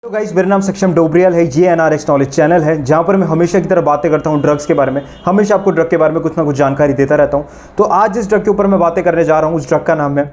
तो गाइस मेरा नाम सक्षम डोबरियाल है। ये एनआरएस नॉलेज चैनल है जहाँ पर मैं हमेशा की तरह बातें करता हूँ ड्रग्स के बारे में। हमेशा आपको ड्रग के बारे में कुछ ना कुछ जानकारी देता रहता हूँ। तो आज जिस ड्रग के ऊपर मैं बातें करने जा रहा हूँ उस ड्रग का नाम है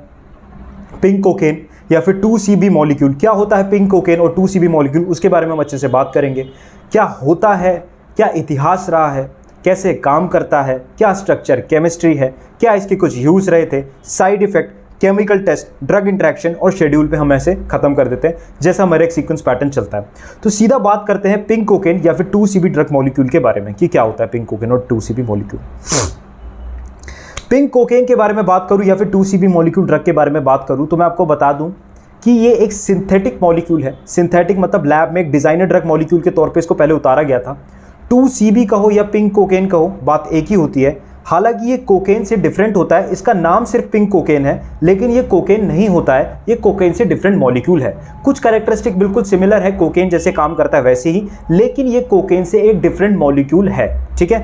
पिंक कोकेन या फिर 2CB मॉलिक्यूल। क्या होता है पिंक कोकेन और 2CB मॉलिक्यूल, उसके बारे में हम अच्छे से बात करेंगे। क्या होता है, क्या इतिहास रहा है, कैसे काम करता है, क्या स्ट्रक्चर केमिस्ट्री है, क्या इसके कुछ यूज़ रहे थे, side effect, chemical test, drug interaction और शेड्यूल पे हम ऐसे खत्म कर देते हैं जैसा हमारा एक सीक्वेंस पैटर्न चलता है। तो सीधा बात करते हैं पिंक कोकेन या फिर 2CB ड्रग मॉलिक्यूल के बारे में कि क्या होता है पिंक कोकेन और 2CB मॉलिक्यूल। पिंक कोकेन के बारे में बात करूं या फिर 2CB मॉलिक्यूल ड्रग के बारे में बात करूं तो मैं आपको बता दूं कि ये एक सिंथेटिक मॉलिक्यूल है। सिंथेटिक मतलब लैब में एक डिजाइनर ड्रग मॉलिक्यूल के तौर पे इसको पहले उतारा गया था। 2CB कहो या पिंक कोकेन कहो, बात एक ही होती है। हालांकि ये कोकेन से डिफरेंट होता है। इसका नाम सिर्फ पिंक कोकेन है लेकिन ये कोकेन नहीं होता है, ये कोकेन से डिफरेंट मॉलिक्यूल है। कुछ कैरेक्टरिस्टिक बिल्कुल सिमिलर है, कोकेन जैसे काम करता है वैसे ही, लेकिन ये कोकेन से एक डिफरेंट मॉलिक्यूल है। ठीक है,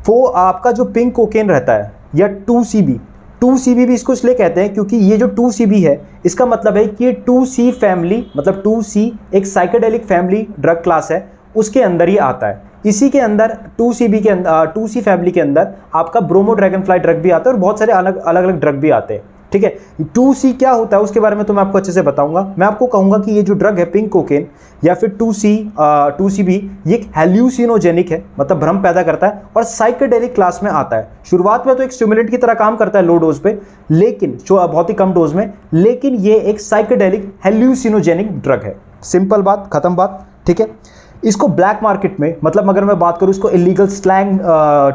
वो आपका जो पिंक कोकेन रहता है या 2CB भी इसको इसलिए कहते हैं क्योंकि ये जो 2CB है इसका मतलब है कि ये 2C फैमिली, मतलब 2C एक साइकेडेलिक फैमिली ड्रग क्लास है, उसके अंदर ही आता है। इसी के अंदर 2CB के अंदर 2C फैमिली के अंदर आपका ब्रोमो ड्रैगनफ्लाई ड्रग भी आता है और बहुत सारे अलग अलग ड्रग भी आते हैं। ठीक है, 2C क्या होता है उसके बारे में तो मैं आपको अच्छे से बताऊंगा। मैं आपको कहूंगा कि ये जो ड्रग है पिंक कोकेन या फिर 2CB ये एक हेल्यूसिनोजेनिक है, मतलब भ्रम पैदा करता है और साइकेडेलिक क्लास में आता है। शुरुआत में तो एक स्टिमुलेंट की तरह काम करता है लो डोज पे, लेकिन बहुत ही कम डोज में, लेकिन ये एक साइकेडेलिक हेल्यूसिनोजेनिक ड्रग है। सिंपल बात, खत्म बात। ठीक है, इसको ब्लैक मार्केट में, मतलब अगर मैं बात करूं इसको इलीगल स्लैंग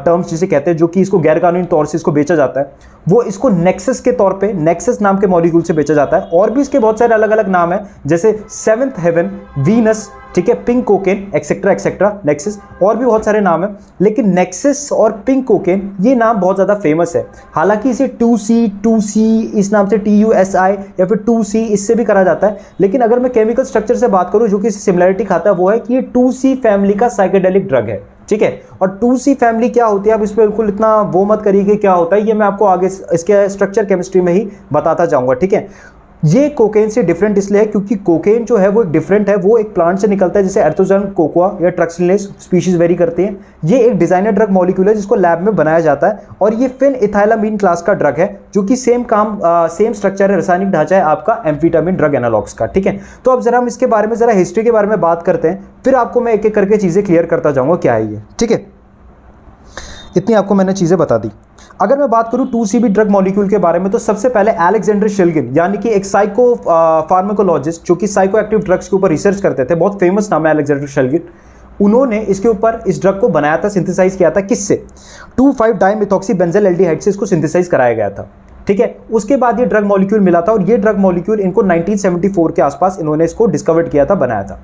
टर्म्स जिसे कहते हैं, जो कि इसको गैरकानूनी तौर से इसको बेचा जाता है, वो इसको नेक्सस के तौर पे, नेक्सस नाम के मॉलिक्यूल से बेचा जाता है। और भी इसके बहुत सारे अलग अलग नाम हैं जैसे सेवेंथ हेवन, वीनस, ठीक है, pink cocaine, etcetera etcetera, nexus, और भी बहुत सारे नाम हैं। लेकिन नेक्सस और पिंक कोकेन ये नाम बहुत ज़्यादा फेमस है। हालांकि इसे 2C इस नाम से TUSI या फिर 2C इससे भी करा जाता है। लेकिन अगर मैं केमिकल स्ट्रक्चर से बात करूं जो कि सिमिलरिटी खाता है वो है कि ये 2C फैमिली का साइकेडेलिक ड्रग है। ठीक है, और 2C फैमिली क्या होती है, अब इस पर बिल्कुल इतना वो मत करिए कि क्या होता है, ये मैं आपको आगे इसके स्ट्रक्चर केमिस्ट्री में ही बताता जाऊंगा। ठीक है, ये कोकेन से डिफरेंट इसलिए है क्योंकि कोकेन जो है वो एक डिफरेंट है, वो एक प्लांट से निकलता है जैसे एर्थोजन कोकोआ या ट्रक्सिलेस स्पीशीज वेरी करती हैं। ये एक डिजाइनर ड्रग मॉलिक्यूल है जिसको लैब में बनाया जाता है और ये फेनइथाइलामीन क्लास का ड्रग है जो कि सेम स्ट्रक्चर है, रासायनिक ढांचा है आपका एम्फीटामिन ड्रग एनालॉग्स का। ठीक है, तो अब जरा हम इसके बारे में, जरा हिस्ट्री के बारे में बात करते हैं, फिर आपको मैं एक एक करके चीजें क्लियर करता जाऊंगा क्या है ये। ठीक है, इतनी आपको मैंने चीजें बता दी। अगर मैं बात करूं 2CB ड्रग मॉलिक्यूल के बारे में तो सबसे पहले अलेक्जेंडर शिल्गिन यानी कि एक साइको फार्माकोलॉजिस्ट जो कि साइको एक्टिव ड्रग्स के ऊपर रिसर्च करते थे, बहुत फेमस नाम है अलेक्जेंडर शिल्गिन, उन्होंने इसके ऊपर इस ड्रग को बनाया था, सिंथेसाइज किया था। किससे? 2,5-डाइमिथॉक्सीबेंजाइल एल्डिहाइड से इसको सिंथेसाइज कराया गया था। ठीक है, उसके बाद ये ड्रग मॉलिक्यूल मिला था और ये ड्रग मॉलिक्यूल इनको 1974 के आसपास इन्होंने इसको डिस्कवर किया था, बनाया था।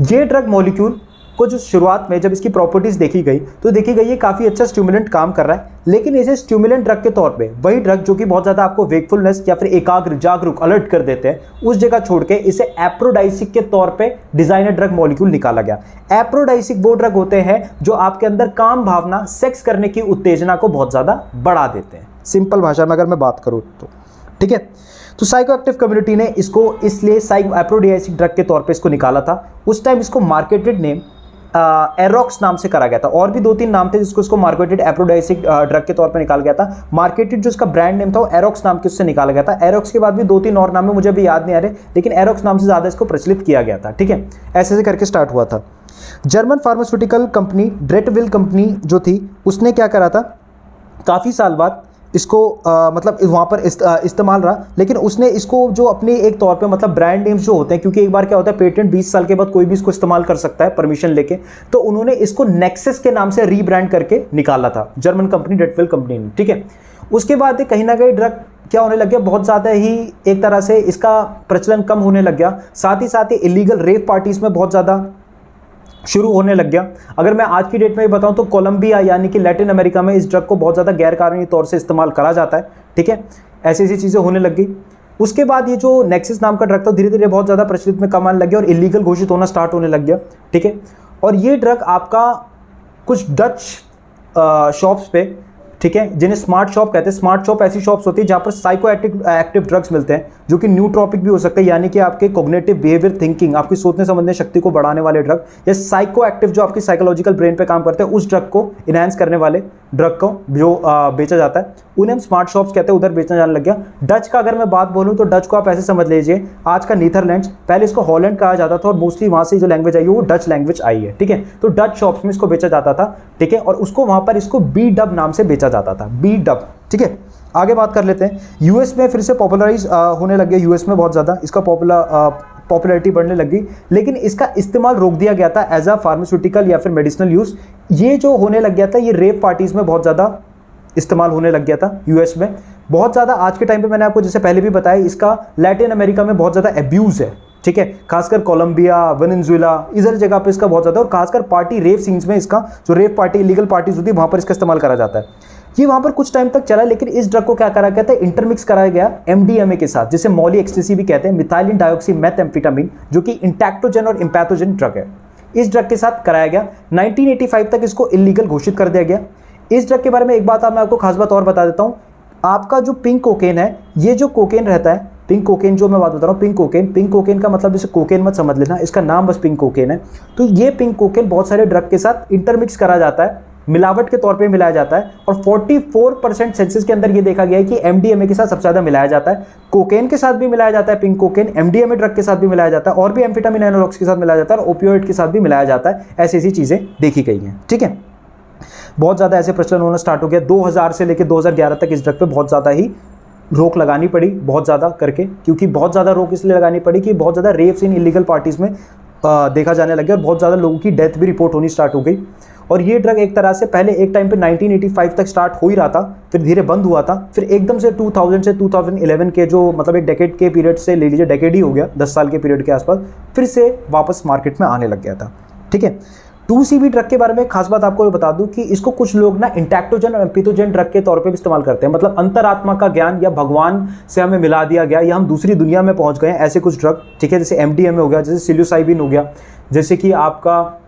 ये ड्रग मॉलिक्यूल को जो शुरुआत में जब इसकी प्रॉपर्टीज देखी गई तो देखी गई ये काफ़ी अच्छा स्टिमुलेंट काम कर रहा है, लेकिन इसे स्टिमुलेंट ड्रग के तौर पे, वही ड्रग जो कि बहुत ज़्यादा आपको वेकफुलनेस या फिर एकाग्र जागरूक अलर्ट कर देते हैं, उस जगह छोड़ के इसे एप्रोडाइसिक के तौर पे डिजाइनर ड्रग मॉलिक्यूल निकाला गया। एप्रोडाइसिक वो ड्रग होते हैं जो आपके अंदर काम भावना, सेक्स करने की उत्तेजना को बहुत ज़्यादा बढ़ा देते हैं, सिंपल भाषा में अगर मैं बात करूँ तो। ठीक है, तो साइको एक्टिव कम्युनिटी ने इसको इसलिए एप्रोडाइसिक ड्रग के तौर पे इसको निकाला था। उस टाइम इसको मार्केटेड नेम एरोक्स नाम से करा गया था, और भी 2-3 नाम थे जिसको इसको मार्केटेड एप्रोडाइसिक ड्रग के तौर पे निकाला गया था। मार्केटेड जो इसका ब्रांड नेम था वो एरोक्स नाम के उससे निकाला गया था। एरोक्स के बाद भी 2-3 और नाम है, मुझे अभी याद नहीं आ रहे, लेकिन एरोक्स नाम से ज़्यादा इसको प्रचलित किया गया था। ठीक है, ऐसे करके स्टार्ट हुआ था। जर्मन फार्मास्यूटिकल कंपनी ड्रेटविल कंपनी जो थी उसने क्या करा था, काफ़ी साल बाद इसको मतलब वहाँ पर इस्तेमाल रहा, लेकिन उसने इसको जो अपने एक तौर पे, मतलब ब्रांड नेम्स जो होते हैं, क्योंकि एक बार क्या होता है पेटेंट 20 साल के बाद कोई भी इसको इस्तेमाल कर सकता है परमिशन लेके, तो उन्होंने इसको नेक्सस के नाम से रीब्रांड करके निकाला था जर्मन कंपनी ड्रेटविल कंपनी ने। ठीक है, उसके बाद कहीं ना कहीं ड्रग क्या होने लग गया, बहुत ज़्यादा ही एक तरह से इसका प्रचलन कम होने लग गया। साथ ही इलीगल रेव पार्टीज में बहुत ज़्यादा शुरू होने लग गया। अगर मैं आज की डेट में बताऊं तो कोलंबिया यानी कि लैटिन अमेरिका में इस ड्रग को बहुत ज़्यादा गैरकानूनी तौर से इस्तेमाल करा जाता है। ठीक है, ऐसी चीज़ें होने लग गई। उसके बाद ये जो नेक्सस नाम का ड्रग था धीरे धीरे बहुत ज़्यादा प्रचलित में कम आने लग गया और इलीगल घोषित होना स्टार्ट होने लग गया। ठीक है, और ये ड्रग आपका कुछ डच शॉप्स पे ठीक है, जिन्हें स्मार्ट शॉप कहते हैं। स्मार्ट शॉप ऐसी शॉप्स होती है जहाँ पर साइको एक्टिव ड्रग्स मिलते हैं, जो कि न्यूट्रॉपिक भी हो सकते हैं, यानी कि आपके कॉग्निटिव बिहेवियर थिंकिंग, आपकी सोचने समझने शक्ति को बढ़ाने वाले ड्रग, या साइको एक्टिव जो आपकी साइकोलॉजिकल ब्रेन पे काम करते हैं, उस ड्रग को इनहेंस करने वाले ड्रग को जो बेचा जाता है, उन्हें हम स्मार्ट शॉप्स कहते हैं। उधर बेचना जाने लग गया। डच का अगर मैं बात बोलूँ तो डच को आप ऐसे समझ लीजिए, आज का नीदरलैंड्स, पहले इसको हॉलैंड कहा जाता था और मोस्टली वहाँ से जो लैंग्वेज आई है वो डच लैंग्वेज आई है, ठीक है। तो डच शॉप्स में इसको बेचा जाता था, ठीक है, और उसको वहाँ पर इसको बी डब नाम से बेचा जाता था, बी डब, ठीक है। आगे बात कर लेते हैं। यूएस में फिर से पॉपुलराइज होने लग गया, यूएस में बहुत ज़्यादा इसका पॉपुलैरिटी बढ़ने लगी, लेकिन इसका इस्तेमाल रोक दिया गया था एज अ फार्मास्यूटिकल या फिर मेडिसिनल यूज़। ये जो होने लग गया था, ये रेप पार्टीज़ में बहुत ज़्यादा इस्तेमाल होने लग गया था यूएस में बहुत ज़्यादा। आज के टाइम पे मैंने आपको जैसे पहले भी बताया, इसका लैटिन अमेरिका में बहुत ज़्यादा एब्यूज़ है, ठीक है, खासकर कोलंबिया, वेनेजुएला, इधर जगह पे इसका बहुत ज़्यादा, और खासकर पार्टी रेव सीन्स में इसका जो रेव पार्टी इलीगल पार्टीज होती है वहाँ पर इसका इस्तेमाल करा जाता है। ये वहाँ पर कुछ टाइम तक चला, लेकिन इस ड्रग को क्या करा गया था, इंटरमिक्स कराया गया एमडीएमए के साथ, जिसे मॉली एक्सटेसी भी कहते हैं, मिथाइलिन डाइऑक्सी मेथएम्फेटामिन, जो कि इंटैक्टोजन और इम्पैथोजन ड्रग है। इस ड्रग के साथ कराया गया। 1985 तक इसको इलीगल घोषित कर दिया गया। इस ड्रग के बारे में एक बात मैं आपको खास बात और बता देता हूँ। आपका जो पिंक कोकेन है, ये जो कोकेन रहता है, पिंक कोकेन जो मैं बात बता रहा हूँ, पिंक कोकेन का मतलब जैसे कोकेन मत समझ लेना, इसका नाम बस पिंक कोकेन है। तो ये पिंक कोकेन बहुत सारे ड्रग के साथ इंटरमिक्स करा जाता है, मिलावट के तौर पे मिलाया जाता है, और 44% सेंसस के अंदर ये देखा गया है कि एमडीएमए के साथ सबसे ज़्यादा मिलाया जाता है। कोकेन के साथ भी मिलाया जाता है पिंक कोकेन, एमडीएमए ड्रग के साथ भी मिलाया जाता है, और भी एम्फेटामिन एनालॉग्स के साथ मिलाया जाता है, और ओपियोइड के साथ भी मिलाया जाता है। ऐसी ऐसी चीज़ें देखी गई हैं, ठीक है। बहुत ज़्यादा ऐसे प्रचलन होना स्टार्ट हो गया। 2000 से लेकर 2011 तक इस ड्रग पे बहुत ज़्यादा ही रोक लगानी पड़ी, बहुत ज़्यादा करके, क्योंकि बहुत ज़्यादा रोक इसलिए लगानी पड़ी कि बहुत ज़्यादा रेप्स इन इलीगल पार्टीज़ में देखा जाने लगे, और बहुत ज़्यादा लोगों की डेथ भी रिपोर्ट होनी स्टार्ट हो गई। और ये ड्रग एक तरह से पहले एक टाइम पे 1985 तक स्टार्ट हो ही रहा था, फिर धीरे बंद हुआ था, फिर एकदम से 2000 से 2011 के जो मतलब एक डेकेड के पीरियड से ले लीजिए, डेकेड ही हो गया, 10 साल के पीरियड के आसपास, फिर से वापस मार्केट में आने लग गया था, ठीक है। 2CB ड्रग के बारे में खास बात आपको बता दूं कि इसको कुछ लोग ना इंटैक्टोजन और एम्पिथोजन ड्रग के तौर पे भी इस्तेमाल करते हैं, मतलब अंतरात्मा का ज्ञान या भगवान से हमें मिला दिया गया, या हम दूसरी दुनिया में पहुंच गए, ऐसे कुछ ड्रग, ठीक है। जैसे एमडीएमए हो गया, जैसे सिलोसाइबिन हो गया, जैसे कि आपका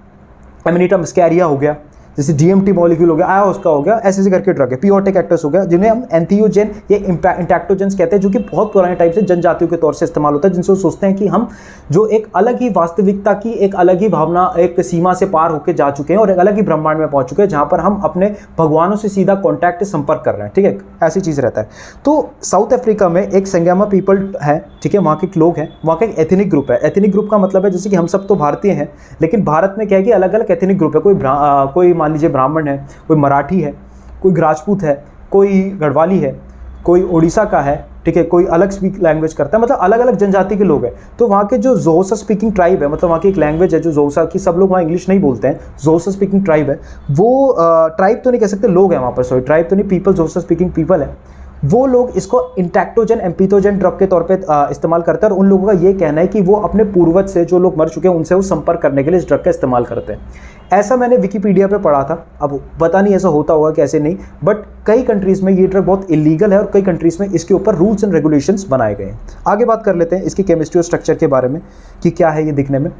एमिनिटा मस्कैरिया हो गया, जैसे DMT मॉलिक्यूल हो गया, आया उसका हो गया, ऐसे ऐसे करके ड्रग है। पियोटेक एक्टस हो गया, जिन्हें हम एंथियोजन या इंटैक्टोजेंस कहते हैं, जो कि बहुत पुराने टाइप से जनजातियों के तौर से इस्तेमाल होता है, जिनसे वो सोचते हैं कि हम जो एक अलग ही वास्तविकता की एक अलग ही भावना, एक सीमा से पार होकर जा चुके हैं और एक अलग ही ब्रह्मांड में पहुंच चुके हैं, जहां पर हम अपने भगवानों से सीधा कॉन्टैक्ट, संपर्क कर रहे हैं, ठीक है। ऐसी चीज़ रहता है। तो साउथ अफ्रीका में एक संगमा पीपल है, ठीक है, वहाँ के लोग हैं, वहाँ का एक एथनिक ग्रुप है। एथनिक ग्रुप का मतलब है जैसे कि हम सब तो भारतीय हैं, लेकिन भारत में क्या है कि अलग अलग एथनिक ग्रुप है। कोई मान लीजिए ब्राह्मण है, कोई मराठी है, कोई राजपूत है, कोई गढ़वाली है, कोई उड़ीसा का है, ठीक है, कोई अलग स्पीक लैंग्वेज करता है, मतलब अलग अलग जनजाति के लोग हैं। तो वहाँ के जो जोसा स्पीकिंग ट्राइब है, मतलब वहाँ की एक लैंग्वेज है जो जोसा की, सब लोग वहाँ इंग्लिश नहीं बोलते हैं, जोसा स्पीकिंग ट्राइब है वो, ट्राइब तो नहीं कह सकते, लोग हैं वहाँ पर, सॉरी ट्राइब तो नहीं, पीपल, जोसा स्पीकिंग पीपल है, वो लोग इसको इंटैक्टोजन एम्पिथोजन ड्रग के तौर पे इस्तेमाल करते हैं। और उन लोगों का ये कहना है कि वो अपने पूर्वज से, जो लोग मर चुके हैं, उनसे वो संपर्क करने के लिए इस ड्रग का इस्तेमाल करते हैं। ऐसा मैंने विकिपीडिया पे पढ़ा था, अब पता नहीं ऐसा होता होगा कैसे नहीं, बट कई कंट्रीज़ में ये ड्रग बहुत इलीगल है और कई कंट्रीज़ में इसके ऊपर रूल्स एंड रेगुलेशंस बनाए गए हैं। आगे बात कर लेते हैं इसकी केमिस्ट्री और स्ट्रक्चर के बारे में कि क्या है ये दिखने में।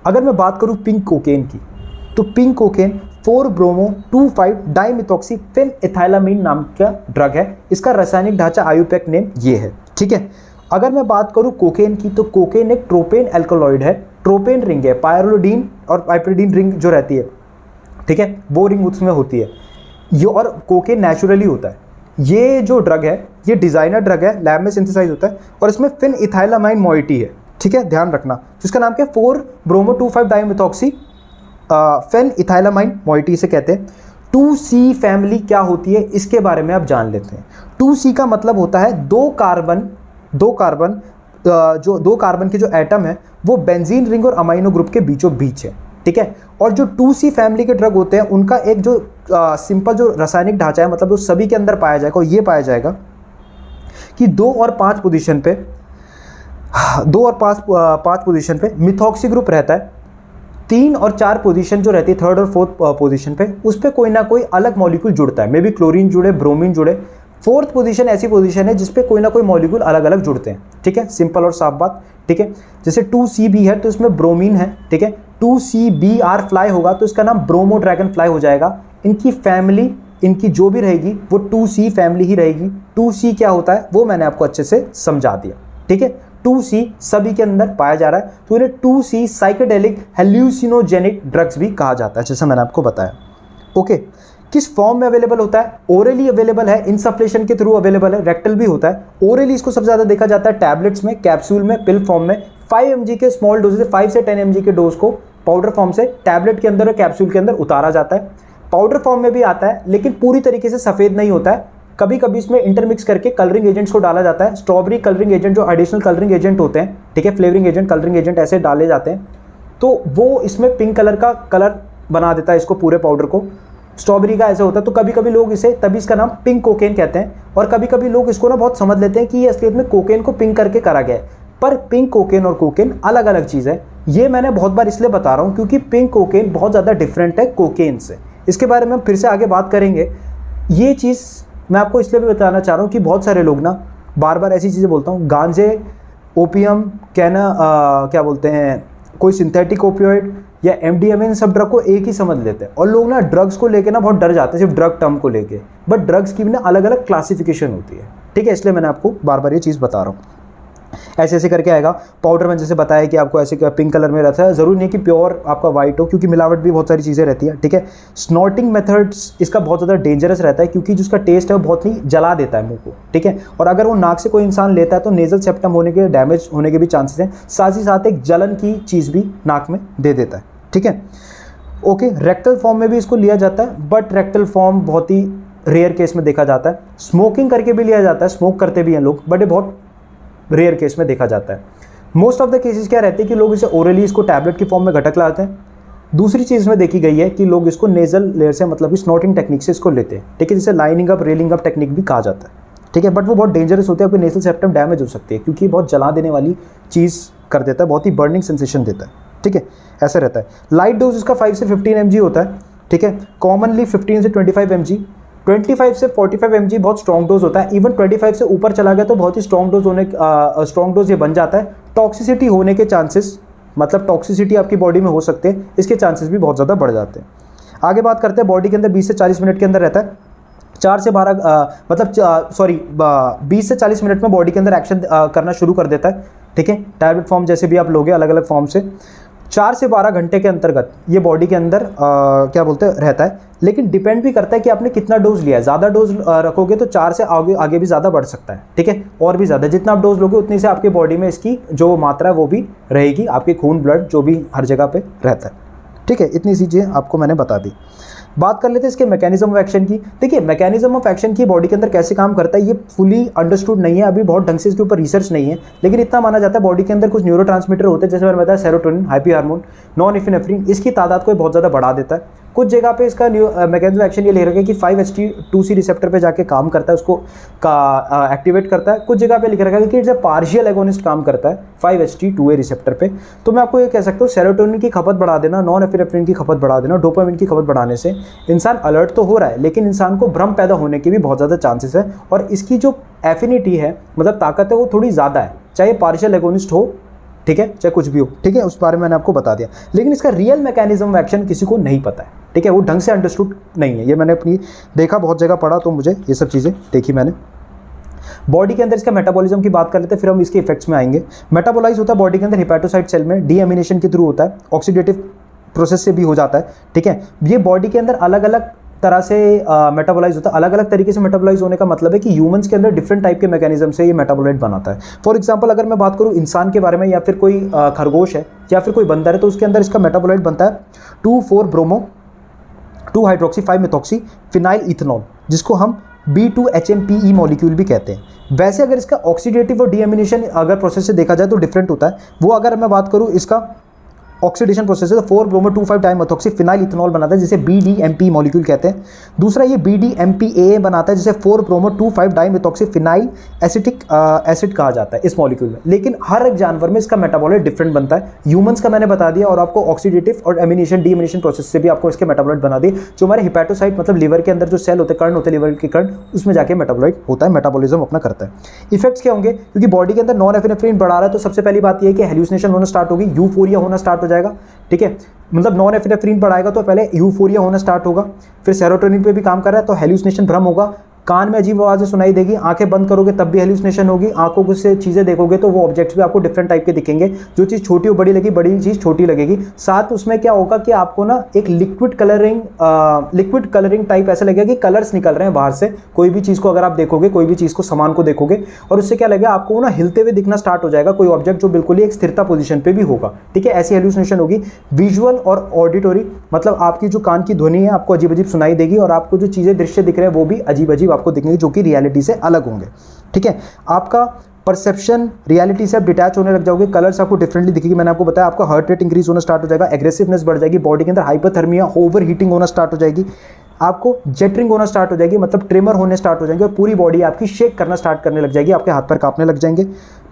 अगर मैं बात करूँ पिंक कोकेन की, तो पिंक कोकेन 4-ब्रोमो-2,5-डाइमिथॉक्सी-फेनएथाइलामीन नाम का ड्रग है। इसका रासायनिक ढांचा आयुपैक नेम ये है, ठीक है। अगर मैं बात करूं कोकेन की, तो कोकेन एक ट्रोपेन एल्कोलॉइड है, ट्रोपेन रिंग है, पायरोलिडीन और पाइपरिडीन रिंग जो रहती है, ठीक है, वो रिंग उसमें होती है ये, और कोकेन नेचुरली होता है। ये जो ड्रग है ये डिज़ाइनर ड्रग है, लैब में सिंथेसाइज होता है, और इसमें फेनइथाइलामाइन मॉइटी है, ठीक है, ध्यान रखना। जिसका नाम क्या है, 4-ब्रोमो-2,5-डाइमिथॉक्सी फेनइथाइलामाइन मॉइटी से कहते हैं। 2C फैमिली क्या होती है इसके बारे में आप जान लेते हैं। 2C का मतलब होता है दो कार्बन जो दो कार्बन के जो एटम है वो बेंजीन रिंग और अमाइनो ग्रुप के बीचों बीच है, ठीक है। और जो 2C फैमिली के ड्रग होते हैं उनका एक जो सिंपल जो रासायनिक ढांचा है, मतलब वो सभी के अंदर पाया जाएगा, और ये पाया जाएगा कि 2 और 5 पोजीशन पे 2 और 5 पोजीशन पे मिथॉक्सी ग्रुप रहता है। 3 और 4 पोजीशन जो रहती है, 3rd और 4th पोजीशन पे, उस पर कोई ना कोई अलग मॉलिक्यूल जुड़ता है, मे बी क्लोरीन जुड़े, ब्रोमीन जुड़े। 4th पोजीशन ऐसी पोजीशन है जिसपे कोई ना कोई मॉलिक्यूल अलग अलग जुड़ते हैं, ठीक है, सिंपल और साफ बात, ठीक है। जैसे 2CB है तो इसमें ब्रोमीन है, ठीक है। 2CBr फ्लाई होगा तो इसका नाम ब्रोमो ड्रैगन फ्लाई हो जाएगा। इनकी फैमिली इनकी जो भी रहेगी वो 2C फैमिली ही रहेगी। 2C क्या होता है वो मैंने आपको अच्छे से समझा दिया, ठीक है। 2C सभी के अंदर पाया जा रहा है, तो इन्हें 2C साइकेडेलिक हेल्यूसिनोजेनिक ड्रग्स भी कहा जाता है, जैसा मैंने आपको बताया। ओके, किस फॉर्म में अवेलेबल होता है? ओरली अवेलेबल है, इनसफ्लेशन के थ्रू अवेलेबल है, रेक्टल भी होता है। ओरली इसको सबसे ज़्यादा देखा जाता है टैबलेट्स में, कैप्सूल में, पिल फॉर्म में। 5 mg के स्मॉल डोज से 5 से 10 mg के डोज को पाउडर फॉर्म से टैबलेट के अंदर और कैप्सूल के अंदर उतारा जाता है। पाउडर फॉर्म में भी आता है, लेकिन पूरी तरीके से सफ़ेद नहीं होता है। कभी कभी इसमें इंटरमिक्स करके कलरिंग एजेंट्स को डाला जाता है। स्ट्रॉबेरी कलरिंग एजेंट जो एडिशनल कलरिंग एजेंट होते हैं, ठीक है, फ्लेवरिंग एजेंट, कलरिंग एजेंट ऐसे डाले जाते हैं, तो वो इसमें पिंक कलर का कलर बना देता है इसको, पूरे पाउडर को। स्ट्रॉबेरी का ऐसा होता है, तो कभी कभी लोग इसे, तभी इसका नाम पिंक कोकेन कहते हैं। और कभी कभी लोग इसको ना बहुत समझ लेते हैं कि ये असलियत में कोकेन को पिंक करके करा गया है, पर पिंक कोकेन और कोकेन अलग अलग चीज़ है। ये मैंने बहुत बार इसलिए बता रहा हूँ क्योंकि पिंक कोकेन बहुत ज़्यादा डिफरेंट है कोकेन से। इसके बारे में हम फिर से आगे बात करेंगे। ये चीज़ मैं आपको इसलिए भी बताना चाह रहा हूँ कि बहुत सारे लोग ना बार बार ऐसी चीज़ें बोलता हूँ, गांजे, ओपियम, क्या बोलते हैं, कोई सिंथेटिक ओपियोइड या MDMA, इन सब ड्रग को एक ही समझ लेते हैं। और लोग ना ड्रग्स को लेके ना बहुत डर जाते हैं सिर्फ ड्रग टर्म को लेके, बट ड्रग्स की भी ना अलग अलग क्लासिफिकेशन होती है, ठीक है। इसलिए मैंने आपको बार बार ये चीज़ बता रहा हूँ। ऐसे ऐसे करके आएगा। पाउडर में जैसे बताया कि आपको ऐसे पिंक कलर में रहता है, ज़रूरी नहीं कि प्योर आपका वाइट हो, क्योंकि मिलावट भी बहुत सारी चीज़ें रहती है, ठीक है। स्नॉटिंग मेथड्स इसका बहुत ज़्यादा डेंजरस रहता है, क्योंकि जिसका टेस्ट है वो बहुत ही जला देता है मुंह को, ठीक है। और अगर वो नाक से कोई इंसान लेता है तो नेजल सेप्टम होने के, डैमेज होने के भी चांसेस हैं, साथ ही साथ एक जलन की चीज़ भी नाक में दे देता है, ठीक है। ओके, रेक्टल फॉर्म में भी इसको लिया जाता है, बट रेक्टल फॉर्म बहुत ही रेयर केस में देखा जाता है। स्मोकिंग करके भी लिया जाता है, स्मोक करते भी हैं लोग, बट ये बहुत रेयर केस में देखा जाता है। मोस्ट ऑफ द केसेस क्या रहते हैं कि लोग इसे ओरली, इसको टैबलेट की फॉर्म में घटक लाते हैं। दूसरी चीज़ में देखी गई है कि लोग इसको नेजल लेयर से, मतलब कि स्नॉटिंग टेक्निक से इसको लेते हैं, ठीक है, जिसे lining up, railing up technique भी कहा जाता है, ठीक है। बट वो बहुत डेंजरस होते हैं, आपके नेजल सेप्टम डैमेज हो सकती है, क्योंकि बहुत जला देने वाली चीज़ कर देता है, बहुत ही बर्निंग सेंसेशन देता है, ठीक है, ऐसा रहता है। लाइट डोज इसका 5 से 15 mg होता है, ठीक है। कॉमनली 15 से 25 mg, 25 से 45 mg बहुत स्ट्रॉन्ग डोज होता है। इवन 25 से ऊपर चला गया तो बहुत ही स्ट्रॉन्ग डोज ये बन जाता है। टॉक्सिसिटी होने के चांसेस, मतलब टॉक्सिसिटी आपकी बॉडी में हो सकते हैं, इसके चांसेस भी बहुत ज़्यादा बढ़ जाते हैं। आगे बात करते हैं, बॉडी के अंदर 20 से 40 मिनट के अंदर रहता है। 20 से 40 मिनट में बॉडी के अंदर एक्शन करना शुरू कर देता है, ठीक है। टैबलेट फॉर्म जैसे भी आप लोगे अलग अलग फॉर्म से 4 से 12 घंटे के अंतर्गत ये बॉडी के अंदर क्या बोलते हैं रहता है। लेकिन डिपेंड भी करता है कि आपने कितना डोज लिया है। ज़्यादा डोज रखोगे तो 4 से आगे भी ज़्यादा बढ़ सकता है, ठीक है, और भी ज़्यादा। जितना आप डोज लोगे उतनी से आपकी बॉडी में इसकी जो मात्रा है वो भी रहेगी, आपके खून, ब्लड जो भी हर जगह पे रहता है, ठीक है। इतनी सी चीज़ें आपको मैंने बता दी। बात कर लेते हैं इसके मैकेनिज्म ऑफ एक्शन की। देखिए, मैकेनिज्म ऑफ एक्शन की बॉडी के अंदर कैसे काम करता है ये फुली अंडरस्टूड नहीं है, अभी बहुत ढंग से इसके ऊपर रिसर्च नहीं है, लेकिन इतना माना जाता है बॉडी के अंदर कुछ न्यूरोट्रांसमीटर होते हैं, जैसे मैंने बताया सेरोटोनिन, हाइपी हार्मोन, नॉरएपिनेफ्रिन, इसकी तादाद को बहुत ज़्यादा बढ़ा देता है। कुछ जगह पे इसका मैकेनिज्म एक्शन ये ले रखा है कि 5-HT2C रिसेप्टर पे जाके काम करता है, उसको एक्टिवेट करता है। कुछ जगह पे लिख रखा है कि इट्स अ पार्शियल एगोनिस्ट काम करता है 5-HT2A रिसेप्टर पे। तो मैं आपको ये कह सकता हूँ, सेरोटोनिन की खपत बढ़ा देना, नॉरएपिनेफ्रिन की खपत बढ़ा देना, डोपामिन की खपत बढ़ाने से इंसान अलर्ट तो हो रहा है, लेकिन इंसान को भ्रम पैदा होने के भी बहुत ज़्यादा चांसेस है। और इसकी जो एफिनिटी है, मतलब ताकत है, वो थोड़ी ज़्यादा है, चाहे पार्शियल एगोनिस्ट हो, ठीक है, चाहे कुछ भी हो, ठीक है, उस बारे में मैंने आपको बता दिया। लेकिन इसका रियल मैकेनिज्म ऑफ एक्शन किसी को नहीं पता है, ठीक है, वो ढंग से अंडरस्टूड नहीं है। ये मैंने अपनी देखा, बहुत जगह पढ़ा, तो मुझे ये सब चीज़ें देखी मैंने। बॉडी के अंदर इसका मेटाबॉलिज्म की बात कर लेते हैं, फिर हम इसके इफेक्ट्स में आएंगे। मेटाबोलाइज होता है बॉडी के अंदर हिपैटोसाइट सेल में, डीएमिनेशन के थ्रू होता है, ऑक्सीडेटिव प्रोसेस से भी हो जाता है, ठीक है। ये बॉडी के अंदर अलग अलग तरह से मेटाबोलाइज होता है। अलग अलग तरीके से मेटाबोलाइज होने का मतलब है कि ह्यूमंस के अंदर डिफरेंट टाइप के मैकेनिज्म से ये मेटाबोलाइट बनाता है। फॉर एग्जांपल, अगर मैं बात करूँ इंसान के बारे में, या फिर कोई खरगोश है या फिर कोई बंदर है, तो उसके अंदर इसका मेटाबोलाइट बनता है 2,4-ब्रोमो 2-हाइड्रोक्सी 5-मेथॉक्सी फिनाइल इथेनॉल, जिसको हम B2HMPE मॉलिक्यूल भी कहते हैं। वैसे अगर इसका ऑक्सीडेटिव और डीएमिनेशन अगर प्रोसेस से देखा जाए तो डिफरेंट होता है। वो अगर मैं बात करूँ इसका ऑक्सीडेशन प्रोसेस है, तो 4-ब्रोमो-2,5-डाइमेथॉक्सी फिनाइल इथेनॉल बनाता है, जिसे BDMP मॉलिक्यूल कहते हैं। दूसरा ये BDMPAA बनाता है, जिसे 4-ब्रोमो-2,5-डाइमेथॉक्सी फिनाइल एसिटिक एसिड कहा जाता है इस मॉलिक्यूल में। लेकिन हर एक जानवर में इसका मेटाबॉलाइट डिफरेंट बनता है। ह्यूमंस का मैंने बता दिया, और आपको ऑक्सीडेटिव और एमिनेशन डीएमिनेशन प्रोसेस से भी आपको इसके मेटाबॉलाइट बना दिए। जो हमारे हिपैटोसाइट, मतलब लिवर के अंदर जो सेल होते हैं, कर्ण होते हैं लिवर के कर्ण, उसमें जाके मेटाबॉलाइट होता है, मेटाबॉलिज्म अपना करता है। इफेक्ट्स क्या होंगे? क्योंकि बॉडी के अंदर नॉरएपिनेफ्रिन बढ़ा रहा है, तो सबसे पहली बात यह है कि हेल्यूसिनेशन होना स्टार्ट होगी, यूफोरिया होना स्टार्ट हो जाएगा, ठीक है। मतलब नॉन एफिनेफ्रिन बढ़ाएगा तो पहले यूफोरिया होना स्टार्ट होगा, फिर सेरोटोनिन पे भी काम कर रहा है तो हेल्यूसिनेशन, भ्रम होगा, कान में अजीब आवाज़ें सुनाई देगी, आंखें बंद करोगे तब भी हेल्यूसिनेशन होगी, आंखों से चीज़ें देखोगे तो वो ऑब्जेक्ट्स भी आपको डिफरेंट टाइप के दिखेंगे, जो चीज़ छोटी और बड़ी लगी, बड़ी चीज़ छोटी लगेगी। साथ उसमें क्या होगा कि आपको ना एक लिक्विड कलरिंग टाइप ऐसा लगेगा कि कलर्स निकल रहे हैं बाहर से, कोई भी चीज़ को अगर आप देखोगे, कोई भी चीज़ को, सामान को देखोगे, और उससे क्या लगेगा आपको ना हिलते हुए दिखना स्टार्ट हो जाएगा कोई ऑब्जेक्ट जो बिल्कुल ही एक स्थिरता पोजीशन पे भी होगा, ठीक है। ऐसी हेल्यूसिनेशन होगी। विजुअल और ऑडिटोरी, मतलब आपकी जो कान की ध्वनि है आपको अजीब अजीब सुनाई देगी, और आपको जो चीज़ें दृश्य दिख रहे हैं वो भी अजीब अजीब आपको दिखेंगे, जो कि रियलिटी से अलग होंगे, ठीक है। आपका परसेप्शन रियलिटी से आप डिटैच होने लग जाओगे, कलर्स आपको डिफरेंटली दिखेगी। मैंने आपको बताया आपका हार्ट रेट इंक्रीज होना स्टार्ट हो जाएगा, एग्रेसिवनेस बढ़ जाएगी, बॉडी के अंदर हाइपोथर्मिया, ओवर हीटिंग होना स्टार्ट हो जाएगी, आपको जेटरिंग होना स्टार्ट हो जाएगी, मतलब ट्रेमर होने स्टार्ट हो जाएंगे, और पूरी बॉडी आपकी शेक करना स्टार्ट करने लग जाएगी, आपके हाथ पैर कांपने लग जाएंगे।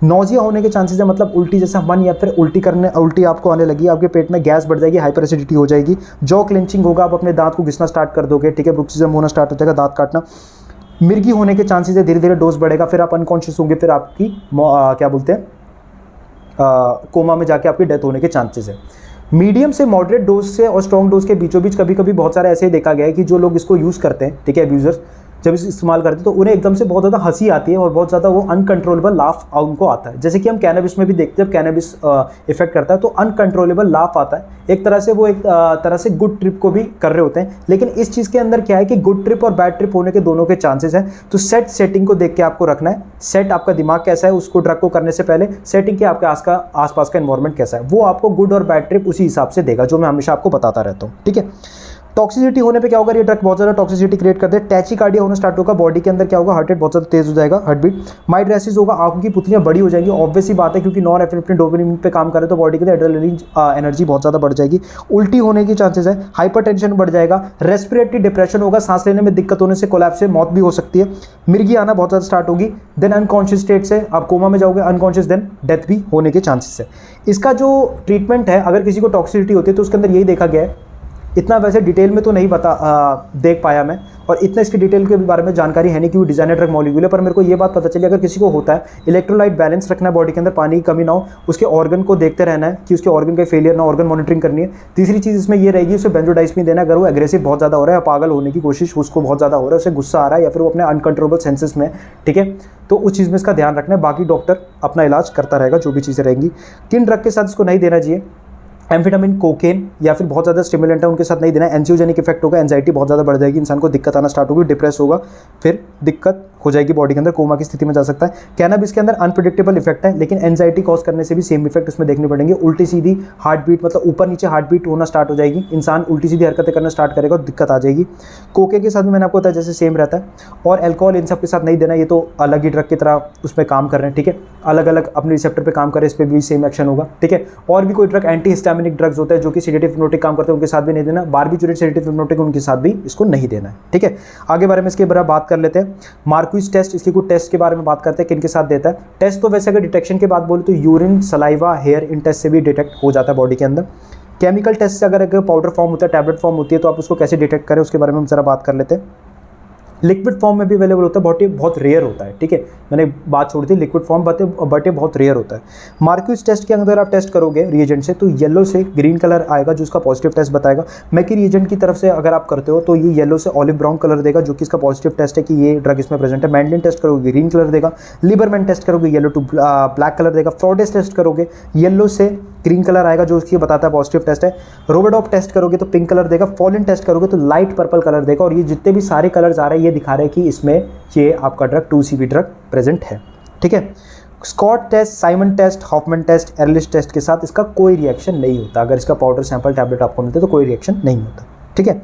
नोजिया होने के चांसेस है, मतलब उल्टी जैसा मन, या फिर उल्टी आपको आने लगी, आपके पेट में गैस बढ़ जाएगी, हाइपर एसिडिटी हो जाएगी, जॉ क्लेंचिंग होगा, आप अपने दांत को घिसना स्टार्ट कर दोगे, ठीक है, ब्रुक्सिज्म होना स्टार्ट हो जाएगा, दांत काटना। मिर्गी होने के चांसेस है, धीरे धीरे डोज बढ़ेगा, फिर आप अनकॉन्शियस होंगे, फिर आपकी क्या बोलते हैं कोमा में जाके आपकी डेथ होने के चांसेस है। मीडियम से मॉडरेट डोज से और स्ट्रॉन्ग डोज के बीचों बीच कभी कभी बहुत सारे ऐसे ही देखा गया है कि जो लोग इसको यूज़ करते हैं, ठीक है, अब्यूजर्स जब इसे इस्तेमाल करते हैं तो उन्हें एकदम से बहुत ज़्यादा हंसी आती है और बहुत ज़्यादा वो अनकंट्रोलेबल लाफ उनको आता है। जैसे कि हम कैनबिस में भी देखते हैं, जब कैनबिस इफेक्ट करता है तो अनकंट्रोलेबल लाफ आता है। एक तरह से वो एक तरह से गुड ट्रिप को भी कर रहे होते हैं, लेकिन इस चीज़ के अंदर क्या है कि गुड ट्रिप और बैड ट्रिप होने के दोनों के चांसेस हैं। तो सेटिंग को देख के आपको रखना है, सेट आपका दिमाग कैसा है उसको ड्रग को करने से पहले, सेटिंग के आपके आसपास का एनवायरनमेंट कैसा है, वो आपको गुड और बैड ट्रिप उसी हिसाब से देगा, जो मैं हमेशा आपको बताता रहता हूँ, ठीक है। टॉक्सिसिटी होने पे क्या होगा, ये ड्रग बहुत ज़्यादा टॉक्सिसिटी क्रिएट करते हैं, टैचिकार्डिया होना स्टार्ट होगा, बॉडी के अंदर क्या होगा, हार्ट रेट बहुत ज़्यादा तेज हो जाएगा, हार्ट बीट, माइड्रेसिस होगा, आंखों की पुतलियां बड़ी हो जाएंगी, ऑब्वियस ही बात है क्योंकि नॉन एफिनेफ्रिन डोपामिन पे काम करे तो बॉडी के अंदर एड्रेनलिन एनर्जी बहुत ज़्यादा बढ़ जाएगी, उल्टी होने की चांसेस है, हाइपरटेंशन बढ़ जाएगा, रेस्पिरेटरी डिप्रेशन होगा, सांस लेने में दिक्कत होने से कोलैप्स से मौत भी हो सकती है, मिर्गी आना बहुत ज़्यादा स्टार्ट होगी, देन अनकॉन्शियस स्टेट से आप कोमा में जाओगे, अनकॉन्शियस, देन डेथ भी होने के चांसेस है। इसका जो ट्रीटमेंट है, अगर किसी को टॉक्सिसिटी होती है तो उसके अंदर यही देखा गया है, इतना वैसे डिटेल में तो नहीं देख पाया मैं, और इतना इसकी डिटेल के बारे में जानकारी है नहीं कि वो डिजाइनर ड्रग मॉलिक्यूल है, पर मेरे को ये बात पता चली अगर किसी को होता है, इलेक्ट्रोलाइट बैलेंस रखना है बॉडी के अंदर, पानी की कमी ना हो, उसके ऑर्गन को देखते रहना है कि उसके ऑर्गन का फेलियर ना, ऑर्गन मॉनिटरिंग करनी है। तीसरी चीज़ इसमें ये रहेगी, उसे बेंजोडाइज़पिन देना, अगर वो एग्रेसिव बहुत ज़्यादा हो रहा है, पागल होने की कोशिश उसको बहुत ज़्यादा हो रहा है, उसे गुस्सा आ रहा है या फिर वो अपने अनकंट्रोलेबल सेंसेस में, ठीक है, तो उस चीज़ में इसका ध्यान रखना है। बाकी डॉक्टर अपना इलाज करता रहेगा, जो भी चीज़ें रहेंगी। किन ड्रग के साथ इसको नहीं देना चाहिए, एम्फेटामिन, कोकेन या फिर बहुत ज़्यादा स्टिमुलेंट है उनके साथ नहीं देना, एंजियोजेनिक इफेक्ट होगा, एंजाइटी बहुत ज़्यादा बढ़ जाएगी, इंसान को दिक्कत आना स्टार्ट होगी, डिप्रेस होगा, फिर दिक्कत हो जाएगी बॉडी के अंदर, कोमा की स्थिति में जा सकता है। कैनबिस के अंदर अनप्रेडिक्टेबल इफेक्ट है, लेकिन एंजाइटी कॉज करने से भी सेम इफेक्ट उसमें देखने पड़ेंगे, उल्टी सीधी हार्ट बीट, मतलब ऊपर नीचे हार्ट बीट होना स्टार्ट हो जाएगी, इंसान उल्टी सीधी हरकतें करना स्टार्ट करेगा, दिक्कत आ जाएगी। कोकेन के साथ भी मैंने आपको बताया जैसे सेम रहता है, और एल्कोहल इन सब के साथ नहीं देना, ये तो अलग ही ड्रग की तरह उसमें काम कर रहे हैं, ठीक है, अलग अलग अपने रिसेप्टर पे काम कर रहे हैं, इस पर भी सेम एक्शन होगा, ठीक है। और भी कोई ड्रग एंटी हिस्टामिनिक ड्रग्स होते हैं जो कि सेडेटिव हिप्नोटिक काम करते हैं, उनके साथ भी नहीं देना, बार्बिटूरेट सेडेटिव हिप्नोटिक उनके साथ भी इसको नहीं देना है, ठीक है। आगे बारे में इसके बारे में बात कर लेते हैं। मार्क्विस टेस्ट, इसके कुछ टेस्ट के बारे में बात करते हैं, किन के साथ देता है टेस्ट। तो वैसे अगर डिटेक्शन की बात बोले तो यूरिन, सलाइवा, हेयर, इन टेस्ट से भी डिटेक्ट हो जाता है बॉडी के अंदर। केमिकल टेस्ट से अगर पाउडर फॉर्म होता है, टैबलेट फॉर्म होती है, तो आप उसको कैसे डिटेक्ट करें उसके बारे में हम जरा बात कर लेते हैं। लिक्विड फॉर्म में भी अवेलेबल होता है, बट ये बहुत रेयर होता है, ठीक है, मैंने बात छोड़ दी लिक्विड फॉर्म, बट ये बहुत रेयर होता है। मार्क्विस टेस्ट के अंदर आप टेस्ट करोगे रिएजेंट से तो येलो से ग्रीन कलर आएगा जो इसका पॉजिटिव टेस्ट बताएगा। मैकी रिएजेंट की तरफ से अगर आप करते हो तो ये येलो से ऑलिव ब्राउन कलर देगा जो कि इसका पॉजिटिव टेस्ट है कि ये ड्रग इसमें प्रेजेंट है। मैंडलिन टेस्ट करोगे ग्रीन कलर देगा, लिबरमैन टेस्ट करोगे येलो टू ब्लैक कलर देगा, फ्रॉडेस टेस्ट करोगे येलो से ग्रीन कलर आएगा जो उसकी बताता है पॉजिटिव टेस्ट है। रोबोडॉप टेस्ट करोगे तो पिंक कलर देगा, फॉलिन टेस्ट करोगे तो लाइट पर्पल कलर देगा। और ये जितने भी सारे कलर्स आ रहे हैं ये दिखा रहे हैं कि इसमें ये आपका ड्रग 2CB ड्रग प्रेजेंट है, ठीक है। Scott test, Simon test, Hoffman test, Ehrlich test के साथ इसका कोई रिएक्शन नहीं होता। अगर इसका पाउडर सैंपल टैबलेट आपको मिलता है तो कोई रिएक्शन नहीं होता, ठीक है।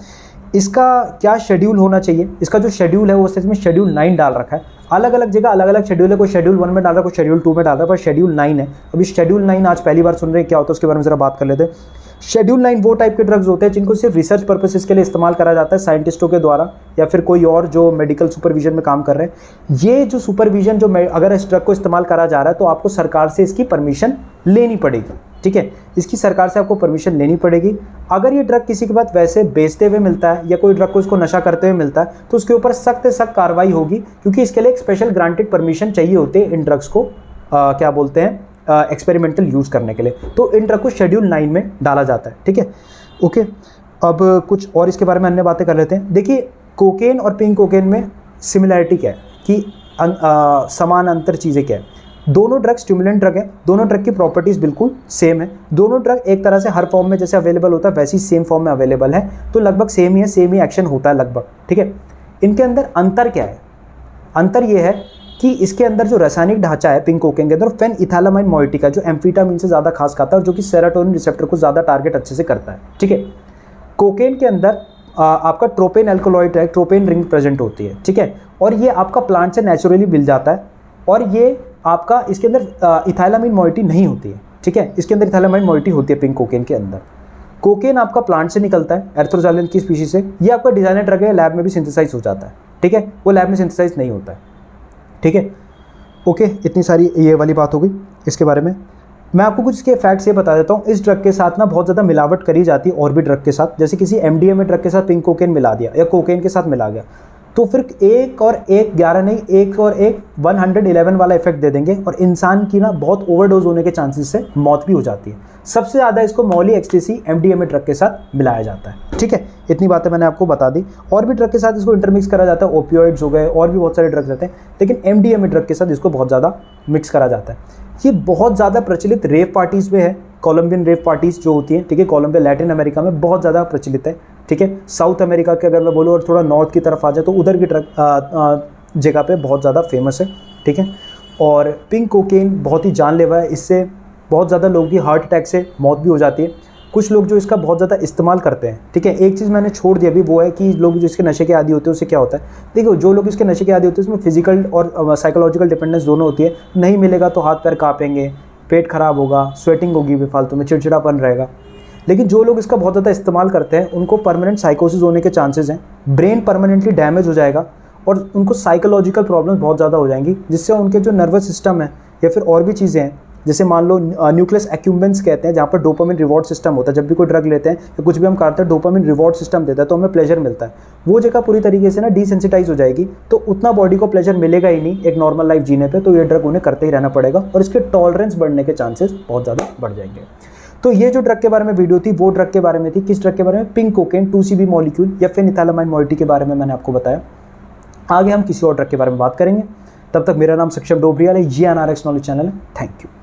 इसका क्या शेड्यूल होना चाहिए, इसका जो शेड्यूल है वो सच में शेड्यूल 9 डाल रखा है। अलग अलग जगह अलग अलग शेड्यूल है, कोई शेड्यूल 1 में डाल रहा है, कोई शेड्यूल 2 में डाल रहा है, पर शेड्यूल 9 है। अभी शेड्यूल 9 आज पहली बार सुन रहे हैं, क्या होता है उसके बारे में जरा बात कर लेते हैं। शेड्यूल 9 वो टाइप के ड्रग्स होते हैं जिनको सिर्फ रिसर्च पर्पसेस के लिए इस्तेमाल करा जाता है साइंटिस्टों के द्वारा या फिर कोई और जो मेडिकल सुपरविजन में काम कर रहे हैं। ये जो सुपरविजन जो अगर इस ड्रग को इस्तेमाल करा जा रहा है तो आपको सरकार से इसकी परमिशन लेनी पड़ेगी, ठीक है। इसकी सरकार से आपको परमिशन लेनी पड़ेगी। अगर ये ड्रग किसी के पास वैसे बेचते हुए मिलता है या कोई ड्रग को इसको नशा करते हुए मिलता है तो उसके ऊपर सख्त सख्त कार्रवाई होगी, क्योंकि इसके लिए एक स्पेशल ग्रांटेड परमिशन चाहिए होती है इन ड्रग्स को क्या बोलते हैं एक्सपेरिमेंटल यूज़ करने के लिए। तो इन ड्रग को शेड्यूल 9 में डाला जाता है, ठीक है। ओके, अब कुछ और इसके बारे में अन्य बातें कर लेते हैं। देखिए कोकेन और पिंक कोकेन में सिमिलैरिटी क्या है कि समान अंतर चीज़ें क्या है। दोनों ड्रग स्टिमुलेंट ड्रग है, दोनों ड्रग की प्रॉपर्टीज़ बिल्कुल सेम है, दोनों ड्रग एक तरह से हर फॉर्म में जैसे अवेलेबल होता है वैसे ही सेम फॉर्म में अवेलेबल है, तो लगभग सेम ही है, सेम ही एक्शन होता है लगभग, ठीक है। इनके अंदर अंतर क्या है? अंतर ये है कि इसके अंदर जो रासायनिक ढांचा है पिंक कोकेन के अंदर फेनिथाइलामाइन मोइटी का, जो एम्फीटामिन से ज़्यादा खास खाता है और जो कि सेरोटोनिन रिसेप्टर को ज़्यादा टारगेट अच्छे से करता है, ठीक है। कोकेन के अंदर आपका ट्रोपेन एल्कोलॉइड है, ट्रोपेन रिंग प्रेजेंट होती है, ठीक है, और ये आपका प्लांट से नेचुरली मिल जाता है, और ये आपका इसके अंदर इथाइलामाइन मोइटी नहीं होती है, ठीक है। इसके अंदर इथाइलामाइन मोइटी होती है पिंक कोकेन के अंदर। कोकेन आपका प्लांट से निकलता है, एर्थ्रोजालिन की स्पीशीज से। ये आपका डिजाइनर ड्रग है, लैब में भी सिंथेसाइज हो जाता है, ठीक है, वो लैब में सिंथेसाइज नहीं होता है, ठीक है। ओके, इतनी सारी ये वाली बात हो गई इसके बारे में। मैं आपको कुछ इसके फैक्ट्स ये बता देता हूँ। इस ड्रग के साथ ना बहुत ज़्यादा मिलावट करी जाती है और भी ड्रग के साथ, जैसे किसी MDMA ड्रग के साथ पिंक कोकेन मिला दिया या कोकेन के साथ मिला गया, तो फिर 1 और 1 11 नहीं, 1 और 1 111 वाला इफेक्ट दे देंगे और इंसान की ना बहुत ओवरडोज होने के चांसेस से मौत भी हो जाती है। सबसे ज़्यादा इसको मॉली एक्सटेसी MDMA ड्रग के साथ मिलाया जाता है, ठीक है। इतनी बातें मैंने आपको बता दी। और भी ड्रग के साथ इसको इंटरमिक्स करा जाता है, ओपियोइड्स हो गए और भी बहुत सारे ड्रग रहते हैं, लेकिन MDMA ड्रग के साथ इसको बहुत ज़्यादा मिक्स करा जाता है। ये बहुत ज़्यादा प्रचलित रेव पार्टीज़ में है, कोलंबियन रेव पार्टीज़ जो होती हैं, ठीक है, कोलंबिया लैटिन अमेरिका में बहुत ज़्यादा प्रचलित है, ठीक है। साउथ अमेरिका के अगर मैं बोलूँ और थोड़ा नॉर्थ की तरफ आ जाए तो उधर की जगह पे बहुत ज़्यादा फेमस है, ठीक है। और पिंक कोकेन बहुत ही जानलेवा है, इससे बहुत ज़्यादा लोगों की हार्ट अटैक से मौत भी हो जाती है। कुछ लोग जो इसका बहुत ज़्यादा इस्तेमाल करते हैं, ठीक है। एक चीज़ मैंने छोड़ दी अभी, वो है कि लोग जो इसके नशे के आदी होते हैं उससे क्या होता है। देखो, जो लोग इसके नशे के आदी होते हैं उसमें फिजिकल और साइकोलॉजिकल डिपेंडेंस दोनों होती है। नहीं मिलेगा तो हाथ पैर काँपेंगे, पेट खराब होगा, स्वेटिंग होगी बेफालतू में, चिड़चिड़ापन रहेगा। लेकिन जो लोग इसका बहुत ज़्यादा इस्तेमाल करते हैं उनको परमानेंट साइकोसिस होने के चांसेस हैं, ब्रेन परमानेंटली डैमेज हो जाएगा और उनको साइकोलॉजिकल प्रॉब्लम्स बहुत ज़्यादा हो जाएंगी, जिससे उनके जो नर्वस सिस्टम है या फिर और भी चीज़ें हैं, जैसे मान लो न्यूक्लियस एक्यूम्बेंस कहते हैं, जहाँ पर डोपामिन रिवॉर्ड सिस्टम होता है। जब भी कोई ड्रग लेते हैं या कुछ भी हम करते हैं, डोपामिन रिवॉर्ड सिस्टम देता है तो हमें प्लेजर मिलता है। वो जगह पूरी तरीके से ना डिसेंसिटाइज हो जाएगी, तो उतना बॉडी को प्लेजर मिलेगा ही नहीं एक नॉर्मल लाइफ जीने पे, तो ये ड्रग उन्हें करते ही रहना पड़ेगा और इसके टॉलरेंस बढ़ने के चांसेस बहुत ज़्यादा बढ़ जाएंगे। तो ये जो ड्रग के बारे में वीडियो थी वो ड्रग के बारे में थी। किस ड्रग के बारे में? पिंक कोकेन 2CB मॉलिक्यूल या फेनिथाइलामाइन मोइटी के बारे में मैंने आपको बताया। आगे हम किसी और ड्रग के बारे में बात करेंगे। तब तक मेरा नाम सक्षम डोबरियाल है, ये NRX नॉलेज चैनल है। Thank you.